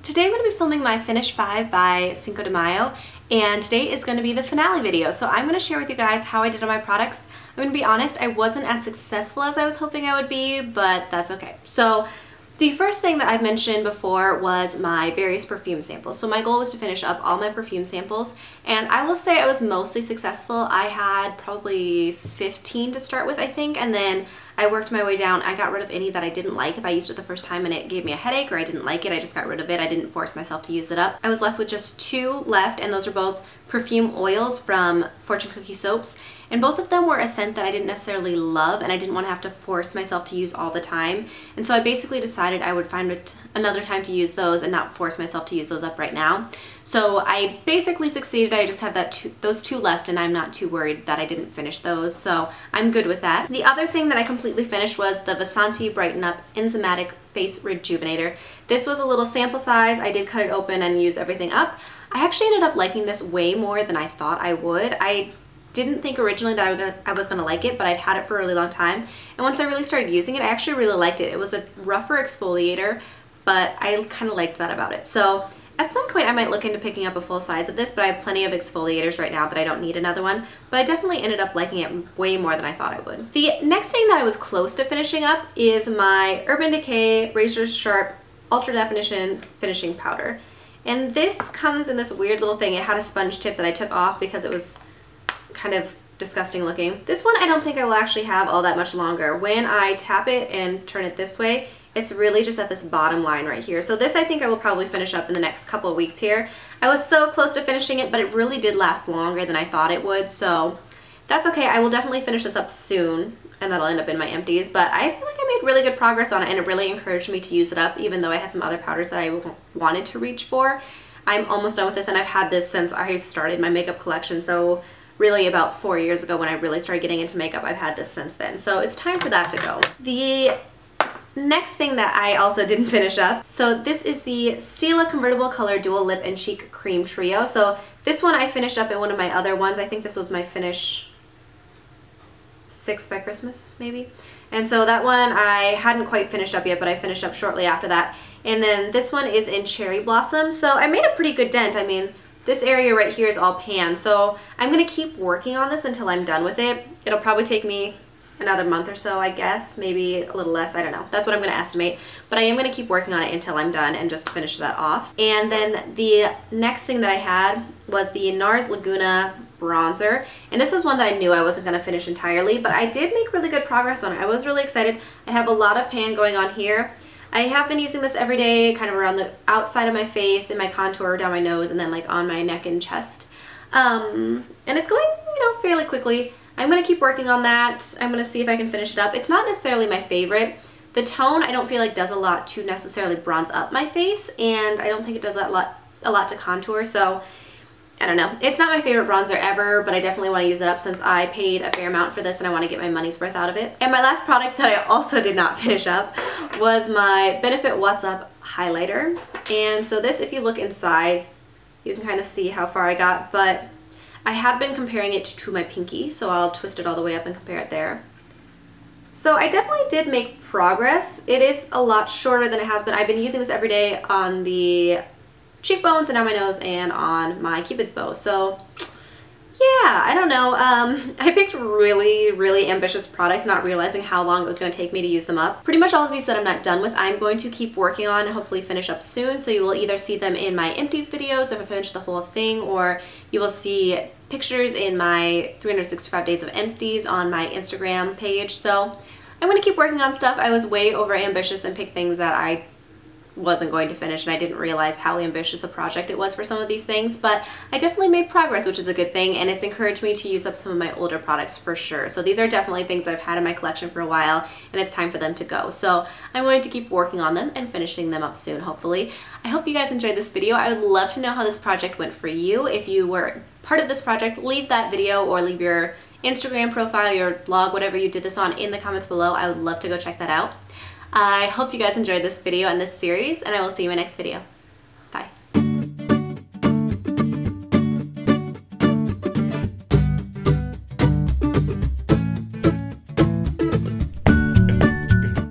Today I'm going to be filming my Finish 5 by Cinco de Mayo, and today is going to be the finale video. So I'm going to share with you guys how I did on my products. I'm going to be honest, I wasn't as successful as I was hoping I would be, but that's okay. So the first thing that I've mentioned before was my various perfume samples. So my goal was to finish up all my perfume samples, and I will say I was mostly successful. I had probably 15 to start with, I think, and then I worked my way down. I got rid of any that I didn't like. If I used it the first time and it gave me a headache or I didn't like it, I just got rid of it. I didn't force myself to use it up. I was left with just 2 left, and those are both perfume oils from Fortune Cookie Soaps. And both of them were a scent that I didn't necessarily love, and I didn't want to have to force myself to use all the time. And so I basically decided I would find another time to use those and not force myself to use those up right now. So I basically succeeded. I just have those 2 left, and I'm not too worried that I didn't finish those, so I'm good with that. The other thing that I completely finished was the Vasanti Brighten Up Enzymatic Face Rejuvenator. This was a little sample size. I did cut it open and use everything up. I actually ended up liking this way more than I thought I would. I didn't think originally that I was gonna like it, but I'd had it for a really long time, and once I really started using it, I actually really liked it. It was a rougher exfoliator, but I kind of liked that about it. So at some point I might look into picking up a full size of this, but I have plenty of exfoliators right now that I don't need another one. But I definitely ended up liking it way more than I thought I would. The next thing that I was close to finishing up is my Urban Decay Razor Sharp Ultra Definition Finishing Powder. And this comes in this weird little thing. It had a sponge tip that I took off because it was kind of disgusting looking. This one I don't think I will actually have all that much longer. When I tap it and turn it this way, it's really just at this bottom line right here. So this I think I will probably finish up in the next couple of weeks here. I was so close to finishing it, but it really did last longer than I thought it would, so that's okay. I will definitely finish this up soon, and that'll end up in my empties, but I feel like I made really good progress on it, and it really encouraged me to use it up, even though I had some other powders that I wanted to reach for. I'm almost done with this, and I've had this since I started my makeup collection, so really about 4 years ago when I really started getting into makeup. I've had this since then, so it's time for that to go. The next thing that I also didn't finish up, so this is the Stila Convertible Color Dual Lip and Cheek Cream Trio. So this one I finished up in one of my other ones. I think this was my finish 6 by Christmas, maybe. And so that one I hadn't quite finished up yet, but I finished up shortly after that. And then this one is in Cherry Blossom. So I made a pretty good dent. I mean, this area right here is all pan, so I'm going to keep working on this until I'm done with it. It'll probably take me another month or so, I guess, maybe a little less, I don't know. That's what I'm going to estimate, but I am going to keep working on it until I'm done and just finish that off. And then the next thing that I had was the Nars Laguna bronzer, and this was one that I knew I wasn't going to finish entirely, but I did make really good progress on it. I was really excited. I have a lot of pan going on here. I have been using this every day, kind of around the outside of my face, in my contour, down my nose, and then like on my neck and chest. And it's going, fairly quickly. I'm going to keep working on that. I'm going to see if I can finish it up. It's not necessarily my favorite. The tone I don't feel like does a lot to necessarily bronze up my face, and I don't think it does a lot to contour, so I don't know. It's not my favorite bronzer ever, but I definitely want to use it up since I paid a fair amount for this and I want to get my money's worth out of it. And my last product that I also did not finish up was my Benefit What's Up highlighter. And so this, if you look inside, you can kind of see how far I got, but I had been comparing it to my pinky, so I'll twist it all the way up and compare it there. So I definitely did make progress. It is a lot shorter than it has been. I've been using this every day on the cheekbones and on my nose and on my Cupid's bow. So yeah, I don't know. I picked really ambitious products, not realizing how long it was going to take me to use them up. Pretty much all of these that I'm not done with, I'm going to keep working on and hopefully finish up soon. So you will either see them in my empties videos if I finish the whole thing, or you will see pictures in my 365 days of empties on my Instagram page. So I'm going to keep working on stuff. I was way over ambitious and picked things that I wasn't going to finish, and I didn't realize how ambitious a project it was for some of these things, but I definitely made progress, which is a good thing, and it's encouraged me to use up some of my older products for sure. So these are definitely things that I've had in my collection for a while, and it's time for them to go. So I'm going to keep working on them and finishing them up soon, hopefully. I hope you guys enjoyed this video. I would love to know how this project went for you. If you were part of this project, leave that video or leave your Instagram profile, your blog, whatever you did this on, in the comments below. I would love to go check that out. I hope you guys enjoyed this video and this series, and I will see you in my next video.